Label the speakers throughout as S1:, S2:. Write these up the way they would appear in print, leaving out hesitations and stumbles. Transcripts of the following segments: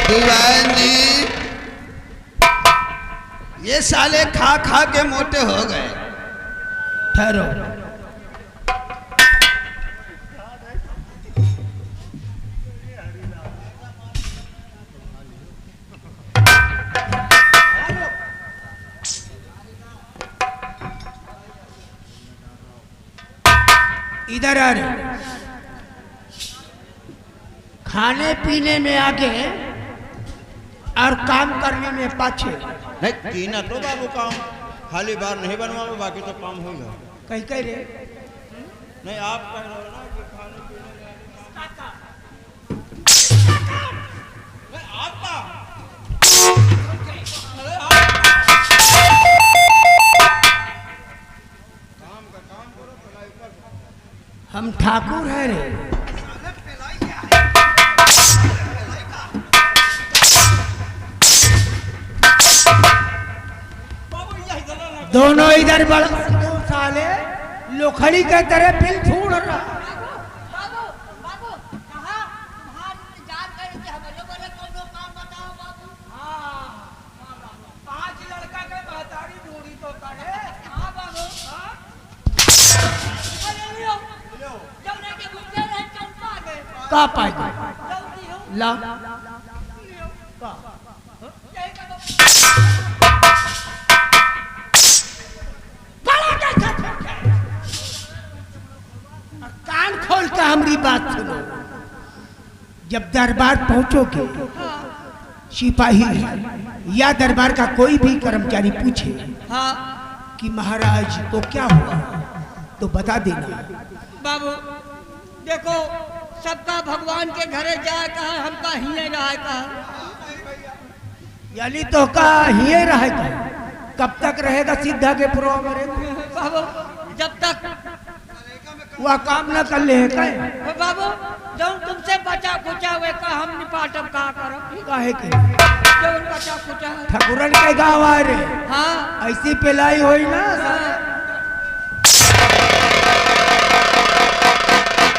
S1: दीवान जी, ये साले खा खा के मोटे हो गए।
S2: ठहरो। इधर आ रहे। खाने पीने में आगे और काम करने में पाछे।
S3: नहीं कीना तो बाबू काम खाली बार नहीं बनवाओ, बाकी तो काम होगा।
S2: कहीं कह रहे
S3: नहीं आप कह रहे हो ना कि खाने पीने में आपका काम का काम करो, पढ़ाई कर।
S2: हम ठाकुर है रे। दोनों इधर बढ़। दो साले लोखड़ी के तरह फिर छोड़ रहा।
S4: बाबू बाबू कहाँ वहाँ इंतजार करे थे हमारे बोले कोनो काम बताओ बाबू।
S5: हाँ 5 लड़का के महतारी दूरी तो करे।
S4: हाँ बाबू
S5: हाँ?
S4: अरे लियो जब नहीं के घूमते रहे चंपा गए
S2: का पाएगा
S4: जल्दी हो
S2: ला
S4: लियो
S2: का
S4: यही करो।
S2: कान खोल कर हमारी बात सुनो। जब दरबार पहुंचोगे, सिपाही या दरबार का कोई भी कर्मचारी पूछे
S4: हाँ
S2: कि महाराज को क्या हुआ, तो बता देना।
S4: बाबू देखो सबका भगवान के घरे जाए कहा हमका हिये जाए कहा।
S2: यानी तो का ही रहेगा। कब तक रहेगा सीधा के पुरवा में?
S4: बाबू जब तक
S2: वह काम न कर ले है
S4: बाबू जब तुमसे बचा खुचा हुए का हम निपाटब का करब
S2: काहे के
S4: जब बचा खुचा है।
S2: ठकुरन के गाँव आ रे।
S4: हाँ
S2: ऐसी पिलाई होई ना।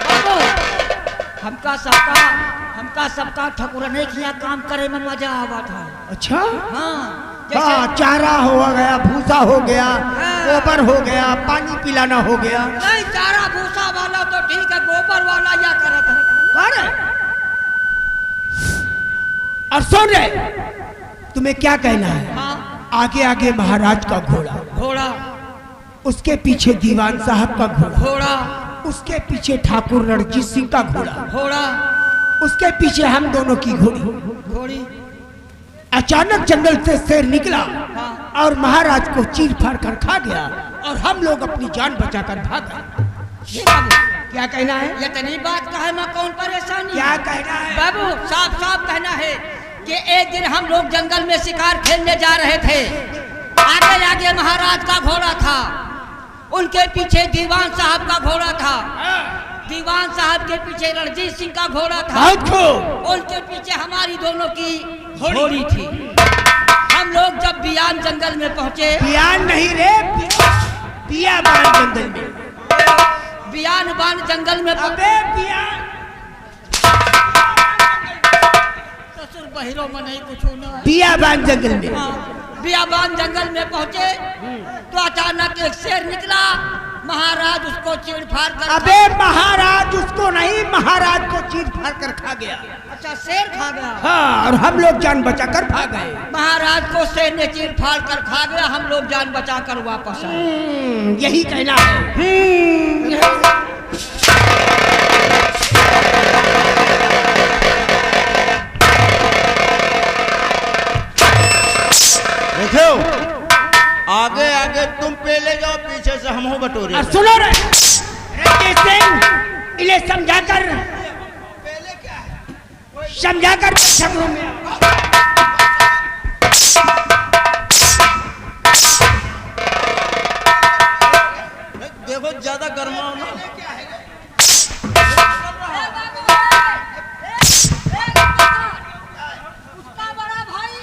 S4: बाबू हमका सबका ठकुरने किया काम करे में मजा आवा था।
S2: अच्छा
S4: हाँ
S2: हाँ, चारा हो गया, भूसा हो गया, गोबर हो गया, पानी पिलाना हो गया।
S4: नहीं चारा भूसा वाला तो ठीक है, गोबर वाला या करत है।
S2: करे और सुन रे, तुम्हें क्या कहना है?
S4: हाँ
S2: आगे आगे महाराज का घोड़ा,
S4: घोड़ा
S2: उसके पीछे दीवान साहब का घोड़ा,
S4: घोड़ा
S2: उसके पीछे ठाकुर रणजीत सिंह का घोड़ा,
S4: घोड़ा
S2: उसके पीछे हम दोनों की घोड़ी।
S4: घोड़ी
S2: अचानक जंगल से शेर निकला
S4: हाँ।
S2: और महाराज को चीर फाड़ कर खा गया और हम लोग अपनी जान बचाकर भाग गए।
S4: ये बाबू
S2: क्या कहना है?
S4: ये तनी बात कहे में कौन परेशानी?
S2: क्या कहना है?
S4: बाबू साफ साफ कहना है कि एक दिन हम लोग जंगल में शिकार खेलने जा रहे थे। आगे आगे महाराज का घोड़ा था, उनके पीछे दीवान साहब का घोड़ा था, दीवान साहब के पीछे रणजीत सिंह का घोड़ा था, उनके पीछे हमारी दोनों की घोड़ी थी। हम लोग जब बियान जंगल में पहुंचे,
S2: बियान नहीं रे, बियाबान जंगल में,
S4: बियान बान जंगल में
S2: अबे बियान
S4: ससुर बहिरों में नहीं कुछ ना।
S2: बियाबान जंगल में।
S4: बियाबान जंगल में पहुंचे तो अचानक एक शेर निकला, महाराज उसको चीड़-फाड़ कर।
S2: अबे महाराज उसको नहीं, महाराज को चीर फाड़ कर खा गया।
S4: अच्छा शेर खा गया?
S2: हाँ, और हम लोग जान बचाकर भाग गए।
S4: महाराज को शेर ने चीड़-फाड़ कर खा गया, हम लोग जान बचाकर वापस आए।
S2: यही कहना है।
S3: देखो आगे आगे तुम पहले जाओ, पीछे से हम हो बटोरे।
S2: सुनो रे रणजीत सिंह, इन्हें समझाकर झगड़ों में
S3: देखो ज्यादा गर्मा ना।
S4: उसका बड़ा भाई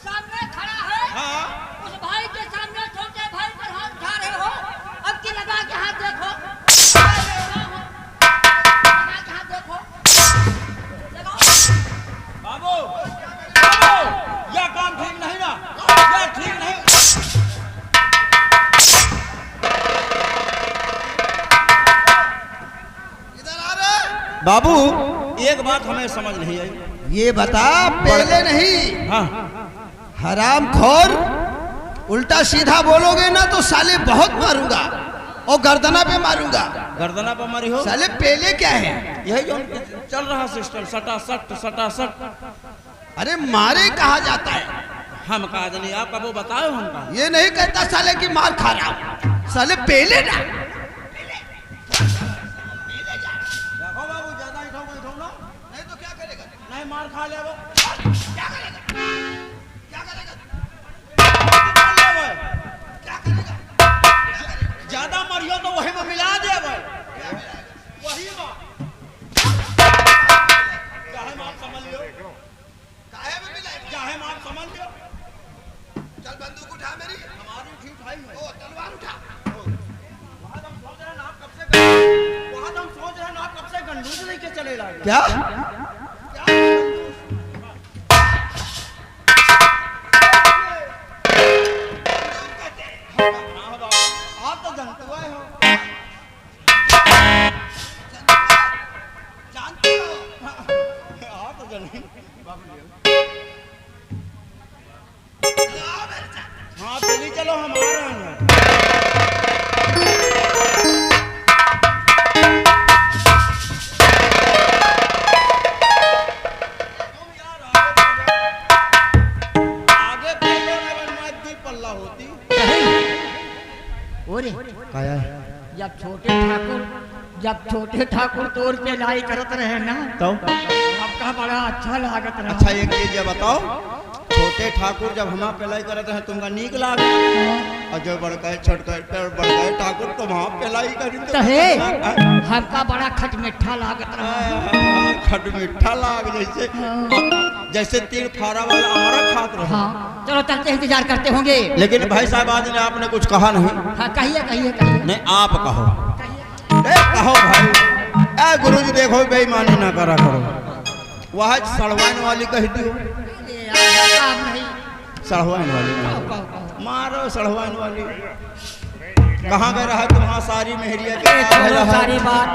S4: सामने खड़ा है।
S3: हाँ।
S4: उस भाई के सामने छोटे भाई पर हाथ उठा रहे हो। अब की लगा के हाथ देखो, लगा के हाथ देखो, लगाओ।
S3: बाबू बाबू एक बात हमें समझ नहीं आई।
S1: ये बता, पहले नहीं,
S3: हाँ
S1: हरामखोर, उल्टा सीधा बोलोगे ना तो साले बहुत मारूंगा और गर्दना पे मारूंगा।
S3: गर्दना पर मरी हो।
S1: साले पहले क्या है?
S3: यही जो चल रहा सिस्टम, सटा सट सटा सट।
S1: अरे मारे कहा जाता है?
S3: हम कहा नहीं, आप कब वो बताओ हमका।
S1: ये नहीं कहता साले की मार खा रहा हूं, साले पहले ना।
S3: देखो बाबू ज्यादा ही ठोको ना,
S1: नहीं तो क्या करेगा?
S3: नहीं मार खा ले वो।
S1: क्या करेगा? क्या करेगा? क्या करेगा?
S3: ज्यादा मरियो तो वही में मिला दे भाई, वही में चाहे मार समझ लियो,
S1: काहे में मिलाएगा?
S3: चाहे मार समझ लियो।
S1: चल बंदूक उठा मेरी।
S3: हमारी ठीक भाई है।
S1: ओ तलवार उठा।
S3: वहाँ हम सोच रहे हैं आप कब से, वहाँ हम सोच रहे हैं आप कब से गंडूज लेके चले लाए।
S1: क्या?
S3: आप तो जानते हो।
S1: जानते हो?
S3: आप तो जाने। हाँ चलिए चलो हम आ रहे हैं। आगे पहले ना दी पल्ला होती।
S4: ओरे
S3: काया
S4: जब छोटे ठाकुर तोर पे लाई करत रहे ना,
S3: तो
S4: आपका बड़ा अच्छा लागत रहा।
S3: अच्छा एक चीज ये बताओ, छोटे ठाकुर जब हम पेलाई करते हैं तुमका नीक लागे, और जो बड़ गए छोट गए ठाकुर तो वहाँ पेलाई करी
S4: तो है हमका बड़ा खट मिठा लागत रहा।
S3: खट मीठा लाग जैसे जैसे तीन फारा वाला हमारा खात रहा।
S4: हाँ चलो चलते इंतजार करते होंगे।
S3: लेकिन भाई साहब आज ने आपने कुछ कहा नहीं।
S4: हाँ कहिए कहिए कहिए।
S3: नहीं आप कहो। ए कहो भाई। ए गुरुजी देखो बेईमानी ना करा करो। वह सड़वाइन वाली कह दियो। सड़वाइन वाली मारो, सड़वाइन वाली कहाँ गए रहा तुम्हारा सारी मेहरिया
S4: चलो सारी बात,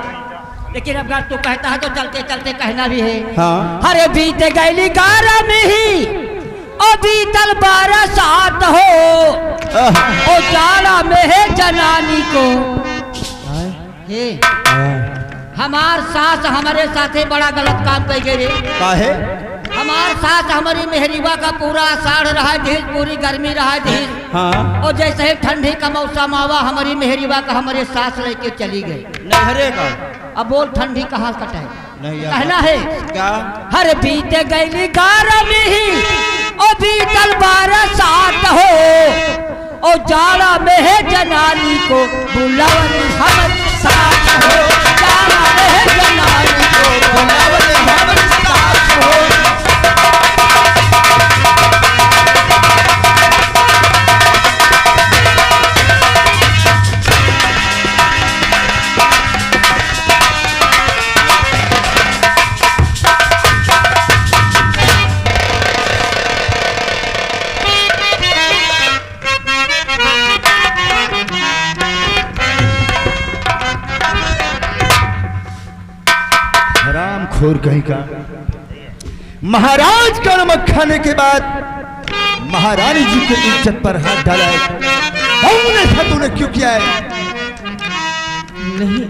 S4: लेकिन अब तू कहता है तो चलते चलते कहना भी है।
S3: हाँ
S4: अरे बीत गई गारा में ही ओ बीतल 12 सात हो, ओ जाला में है जनानी को। हे हमार सास हमारे साथे बड़ा गलत काम कर गए।
S3: काहे?
S4: हमार सास हमारी मेहरीबा का पूरा आषाढ़ रहा ढील, पूरी गर्मी रहा ढील।
S3: हाँ
S4: और जैसे ही ठंडी का मौसम आवा हमारी मेहरीबा का हमारे सास लेके चली गई।
S3: नहरे का
S4: अब बोल ठंडी कहाँ कटे
S3: नहीं
S4: कहना है
S3: क्या?
S4: हर बीते गई गारमी ही ओ बीतल 12 सात हो, ओ जाड़ा में है जनानी को बुलावनी हम साथ हो। जाड़ा में है जनानी को बुलावनी हम साथ हो।
S2: खोर कहीं का महाराज का नमक खाने के बाद महारानी जी की इज्जत पर हाथ डाला है। ऐसा तूने क्यों किया है?
S5: नहीं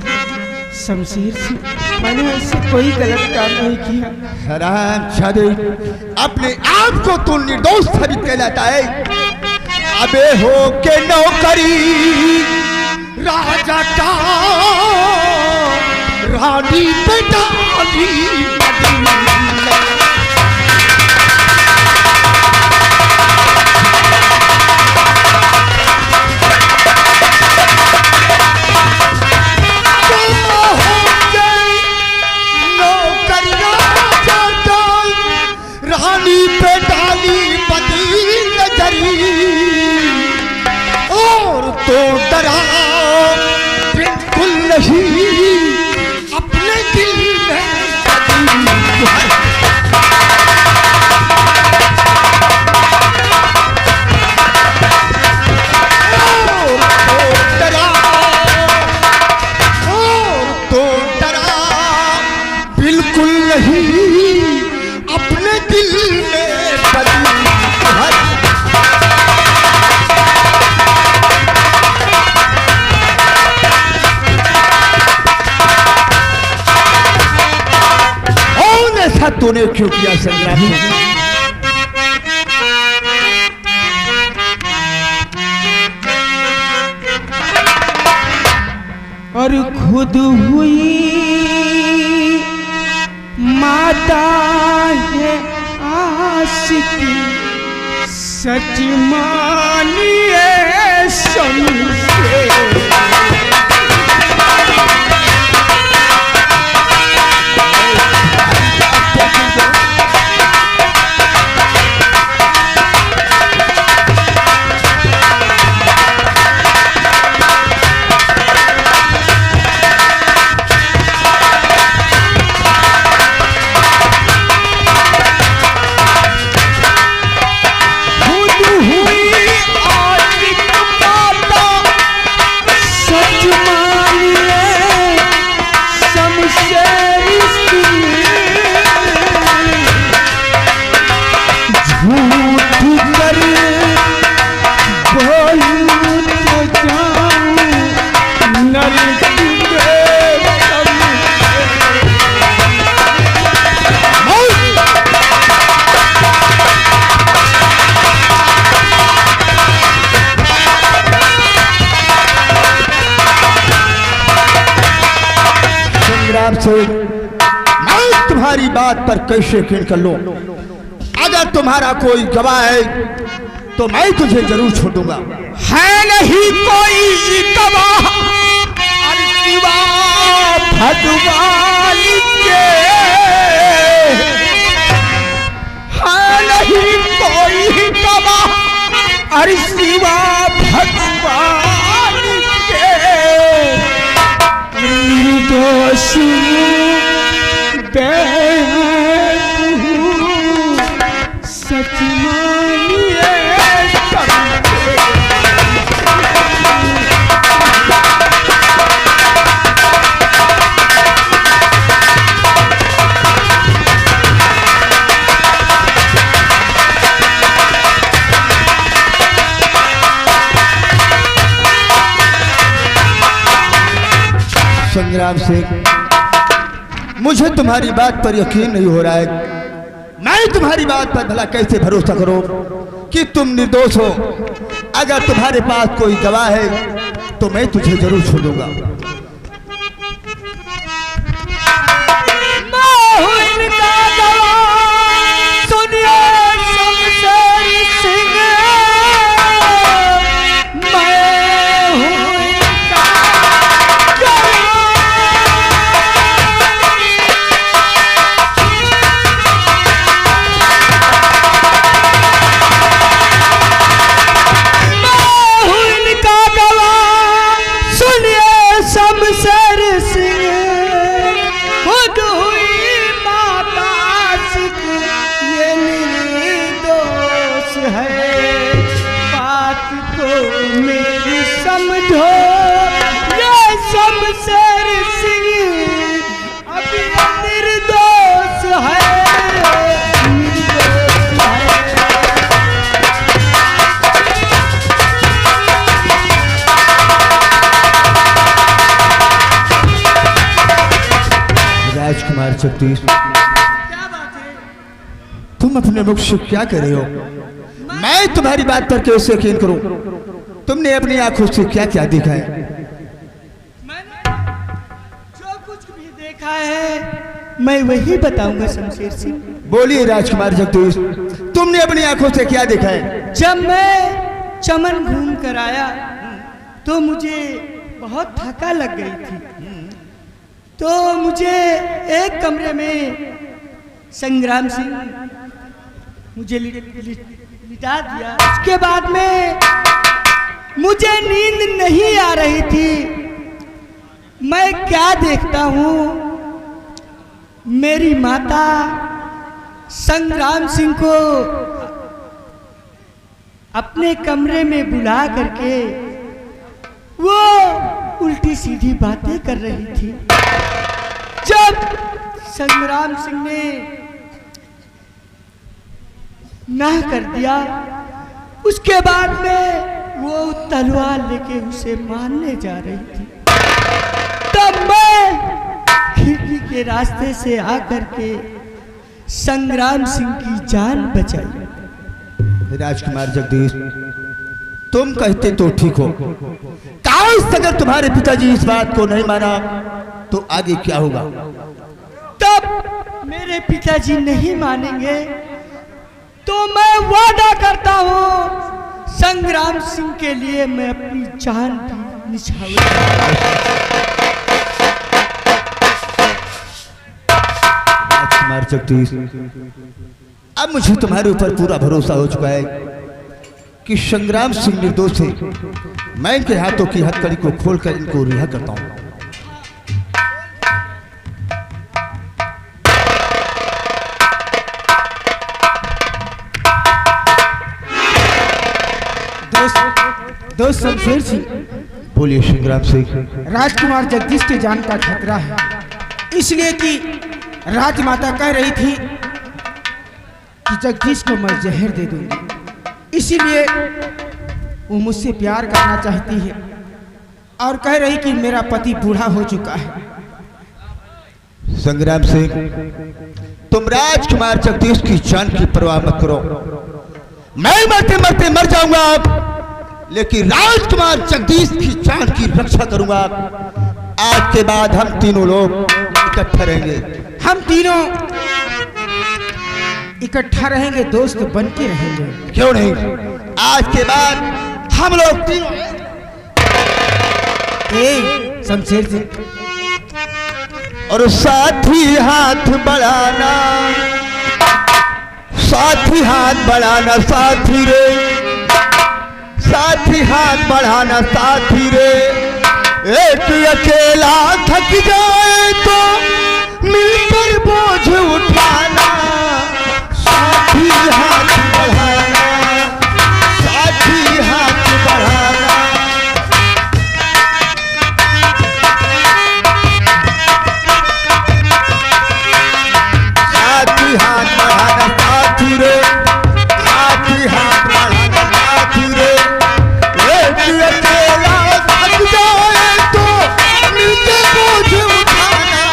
S5: शमशीर सिंह, मैंने ऐसे कोई गलत काम नहीं किया।
S2: हराम जादे, अपने आप को तू निर्दोष साबित कहलाता है। अबे हो के नौकरी राजा का रानी पे डाली रानी पे डाली बदी नजरी और तो डरा बिल्कुल नहीं अपने दिल में
S6: तूने क्यों किया संग्राम सिंह?
S5: और खुद हुई माता है आशिकी, सच मानिए समझे।
S6: मैं तुम्हारी बात पर कैसे यकीन कर लूं? अगर तुम्हारा कोई गवाह है तो मैं तुझे जरूर छोड़ूंगा।
S2: है नहीं कोई गवाह सिवा भगवान के, है नहीं कोई गवाह सिवा भगवान के।
S5: निर्दोष सच मानिए
S6: संग्राम सिंह, मुझे तुम्हारी बात पर यकीन नहीं हो रहा है। मैं तुम्हारी बात पर भला कैसे भरोसा करूं कि तुम निर्दोष हो? अगर तुम्हारे पास कोई गवाह है तो मैं तुझे जरूर छोड़ूंगा। राजकुमार जगदीश, तुम अपने मुख से क्या कह रहे हो? मैं तुम्हारी बात पर कैसे यकीन करूं? तुमने अपनी आंखों से क्या क्या देखा है?
S5: मैंने जो कुछ भी देखा है मैं वही बताऊंगा शमशेर सिंह।
S6: बोलिए राजकुमार जगदीश, तुमने अपनी आंखों से क्या देखा है?
S5: जब मैं चमन घूम कर आया तो मुझे बहुत थका लग गई थी, तो मुझे एक कमरे में संग्राम सिंह मुझे लिटा दिया। उसके बाद में मुझे नींद नहीं आ रही थी। मैं क्या देखता हूँ, मेरी माता संग्राम सिंह को अपने कमरे में बुला करके वो उल्टी सीधी बातें कर रही थी। जब संग्राम सिंह ने ना कर दिया, उसके बाद में वो तलवार लेके उसे मारने जा रही थी। तब मैं खिड़की के रास्ते से आकर के संग्राम सिंह की जान बचाई।
S6: राजकुमार जगदीश, तुम कहते तो ठीक हो, काश अगर तुम्हारे पिताजी इस बात को नहीं माना तो आगे क्या होगा?
S5: तब मेरे पिताजी नहीं मानेंगे तो मैं वादा करता हूँ संग्राम सिंह के लिए मैं अपनी जान भी निछावर।
S6: राजकुमार जगदीश, अब मुझे तुम्हारे ऊपर पूरा भरोसा हो चुका है कि संग्राम सिंह निर्दोष है। मैं इनके हाथों की हथकड़ी को खोलकर इनको रिहा करता हूँ।
S2: दोस्त शमशेर सिंह,
S6: बोलिए संग्राम सिंह।
S2: राजकुमार जगदीश के जान का खतरा है, इसलिए कि राजमाता कह रही थी कि जगदीश को मैं जहर दे दूंगी, इसीलिए वो मुझसे प्यार करना चाहती है और कह रही कि मेरा पति बूढ़ा हो चुका है।
S6: संग्राम सिंह, तुम राजकुमार जगदीश की जान की परवाह मत करो। मैं मरते मरते मर जाऊंगा, लेकिन राजकुमार जगदीश की जान की रक्षा करूंगा। आज के बाद हम तीनों लोग इकट्ठा रहेंगे।
S2: हम तीनों इकट्ठा रहेंगे, दोस्त बन के रहेंगे।
S6: क्यों नहीं? आज के बाद हम लोग तीनों।
S2: शमशेर सिंह,
S6: और साथी हाथ बढ़ाना, साथी हाथ बढ़ाना, साथी रे, साथी हाथ बढ़ाना, साथी रे। एक अकेला थक जाए तो मिलकर बोझ उठाना, साथी हाथ बढ़ाना, साथी हाथ बढ़ाना। साथी हाथ बढ़ाना, साथी रे, साथी हाथ बढ़ाना, साथी रे। एक अकेला थक जाए तो मिलके बोझ उठाना,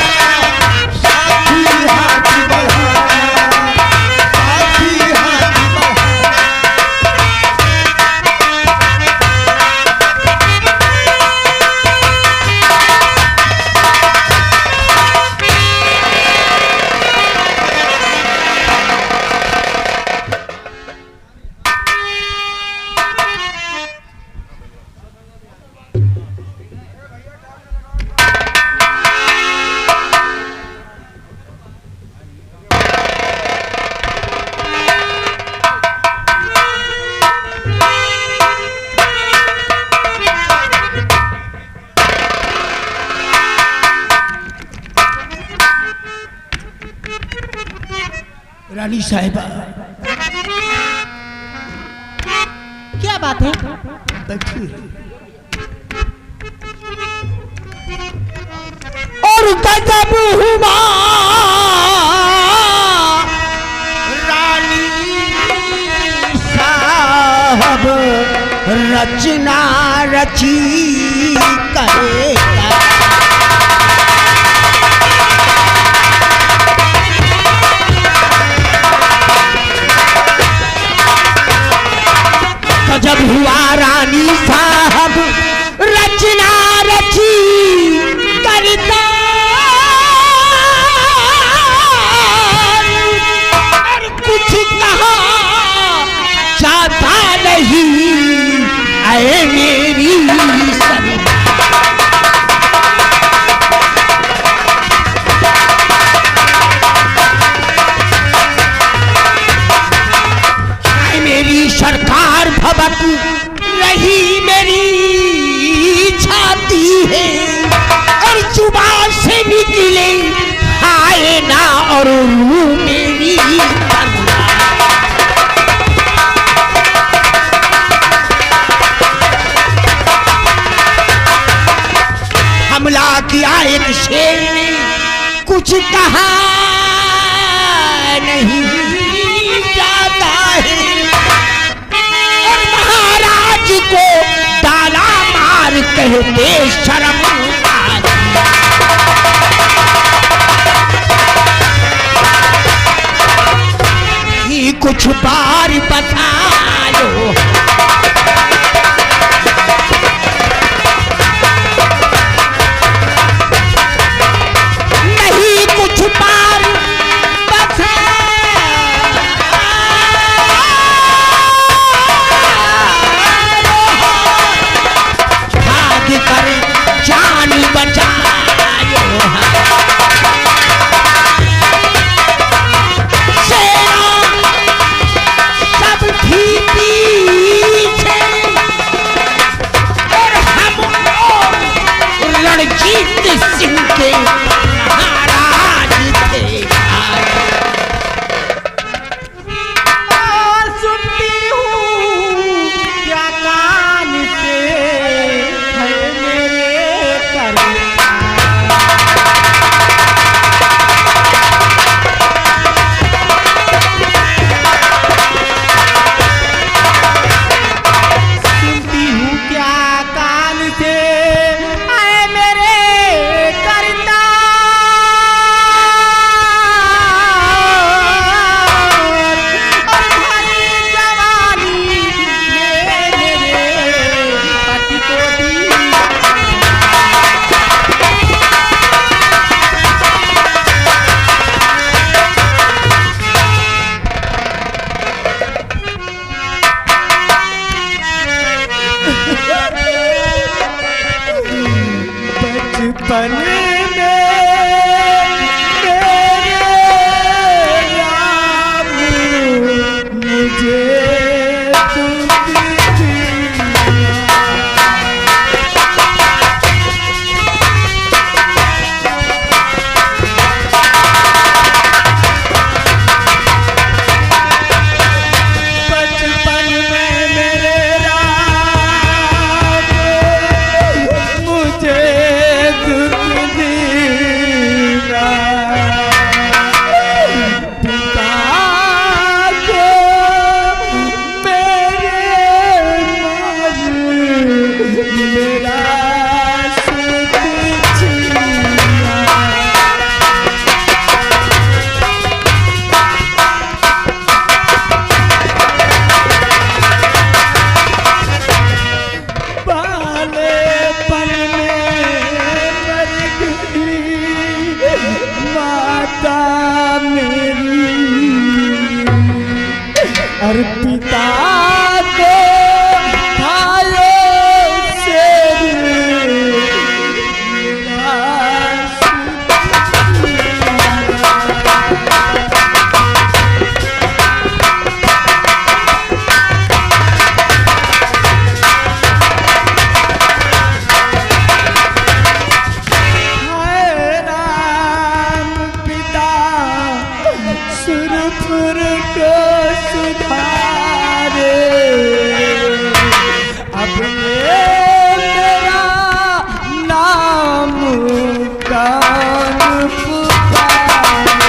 S6: साथी हाथ बढ़ाना, साथी हाथ बढ़ाना।
S2: रानी साहिबा,
S7: क्या बात है?
S2: बैठिए।
S5: और गजब हुआ
S2: रानी साहब रचना रची करेगा।
S5: गजब हुआ रानी साहब रचना रची करता, और कुछ कहा जाता नहीं आए मेरी सनम। मेरी सरकार भबक रही मेरी छाती है, और जुबान से निकले आए ना और रूह मेरी तन्हा। हमला किया एक शेर ने, कुछ कहा नहीं जाता है, और महाराज को डाला मार कहते शर्म आती।
S2: कुछ बार बता लो। नहीं कुछ बार बता लो। भाग कर जान बचायो। सब भी पीछे और हम रणजीत सिंह के महाराज थे। और सुनती हूँ क्या कान से है मेरे कर्म। बचपन में मेरे राम मुझे बचपन में मेरे राम मुझे और पिता को भाइयों से राम पिता सुरपुर को सुधारे। अब मेरा नाम कान पुकारे।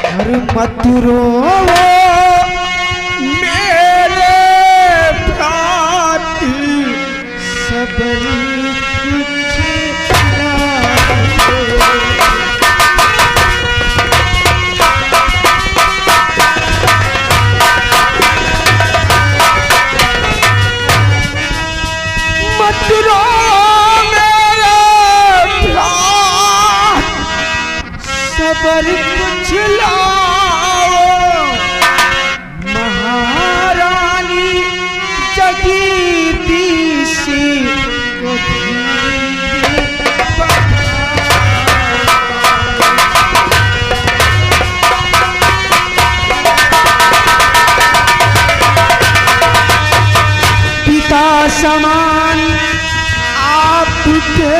S2: और मत रोवो मेरे भांति सबरी कुछ ना हो। मत रो मेरे भांति सबर कुछ लाओ। महारानी जगदीश को धीरे पिता समान आपके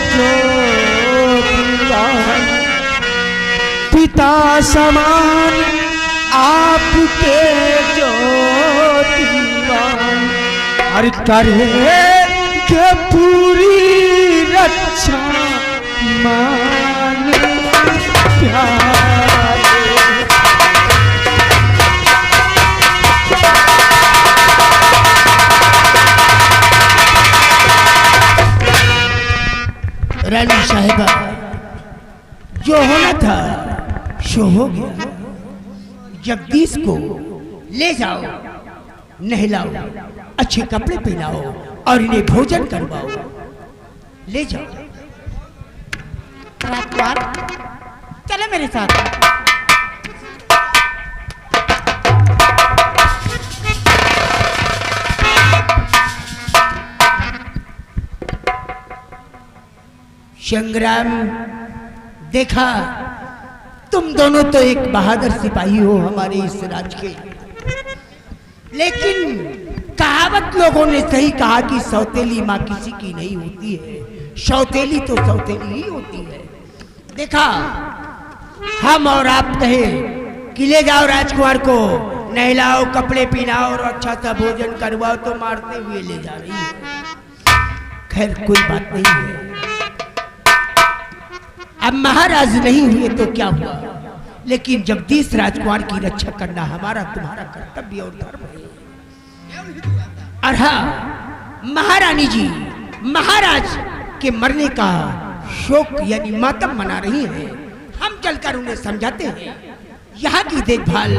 S2: जो दीवान, पिता समान आपके जो दीवान, और करेंगे पूरी रक्षा मान प्यारे। था, शो हो गया। जगदीश को ले जाओ, नहलाओ, अच्छे कपड़े पहनाओ और इन्हें भोजन करवाओ। ले जाओ।
S7: राजकुमार चलो मेरे साथ।
S2: संग्राम, देखा तुम दोनों तो एक बहादुर सिपाही हो हमारे इस राज्य के, लेकिन कहावत लोगों ने सही कहा कि सौतेली माँ किसी की नहीं होती है, सौतेली तो सौतेली ही होती है। देखा हम और आप कहे कि ले जाओ राजकुमार को, नहलाओ, कपड़े पहनाओ और अच्छा सा भोजन करवाओ, तो मारते हुए ले जा रही है। खैर कोई बात नहीं है, अब महाराज नहीं हुए तो क्या हुआ, लेकिन जगदीश राजकुमार की रक्षा करना हमारा तुम्हारा कर्तव्य और धर्म है। और हाँ, महारानी जी महाराज के मरने का शोक यानी मातम मना रही हैं। हम चलकर उन्हें समझाते हैं, यहाँ की देखभाल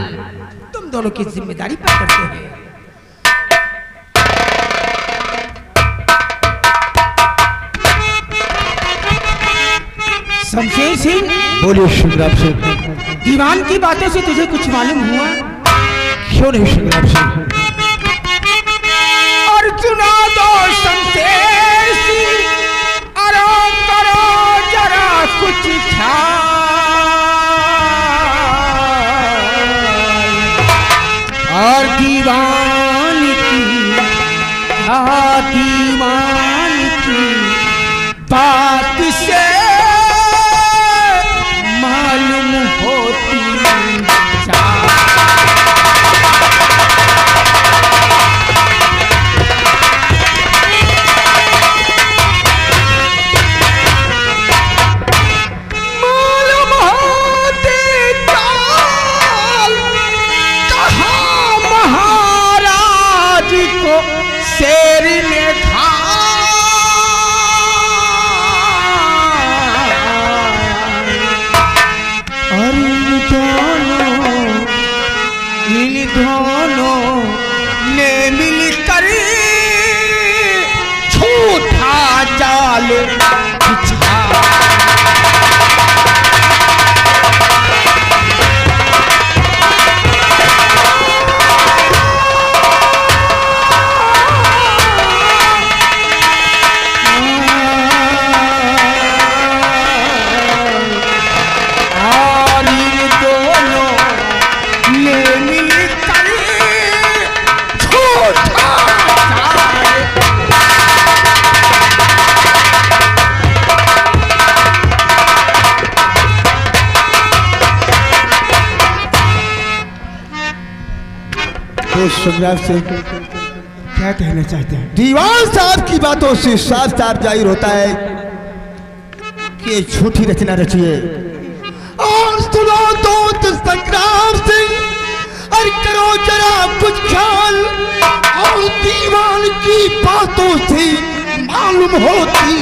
S2: तुम दोनों की जिम्मेदारी पर करते हैं। शमशेर सिंह,
S6: बोलिए संग्राम सिंह।
S2: दीवान की बातों से तुझे कुछ मालूम हुआ?
S6: क्यों नहीं संग्राम सिंह?
S2: और सुना दो शमशेर सिंह, आराम करो जरा कुछ और दीवान की बात से मालूम होती मालूम होती चाल, कहाँ महाराज को शेर ने जाल बिछा। और इन दोनों ने मिलकर झूठा
S6: संग्राम सिंह
S2: क्या कहना चाहते हैं?
S6: दीवान साहब की बातों से साफ साफ जाहिर होता है कि झूठी रचना रची है। और सुनो दोस्त संग्राम सिंह, और करो जरा कुछ ख्याल, और दीवान की बातों से मालूम होती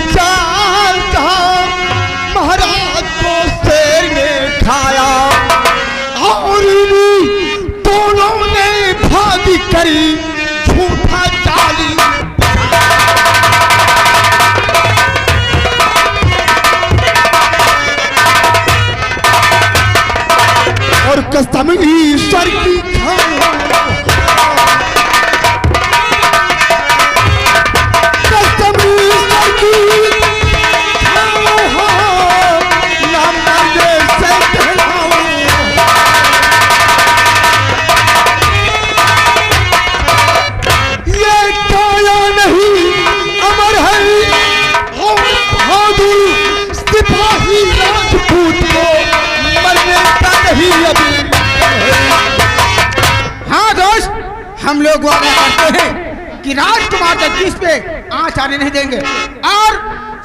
S6: चाल, कहाँ महाराज को शेर ने खाया और दोनों ने भाग करी झूठा चाली। और कसम ईश्वर की
S2: हम लोग वादा करते हैं कि राजकुमार जगदीश पे आंच आने नहीं देंगे। और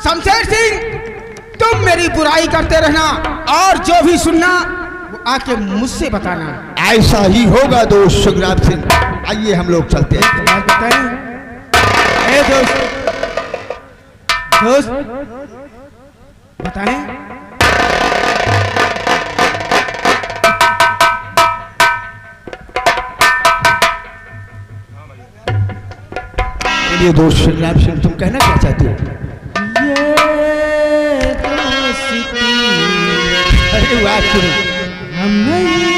S2: शमशेर सिंह, तुम मेरी बुराई करते रहना और जो भी सुनना वो आके मुझसे बताना।
S6: ऐसा ही होगा दोस्त सुखराम सिंह। आइए हम लोग चलते हैं।
S2: बात बताएं। ए दोस्त बताएं।
S6: बोलिए दोस्त सुखराम सिंह, तुम कहना क्या चाहते हो?
S2: ये दोस्ती
S6: अरे वाह, सुनो।
S2: हम नहीं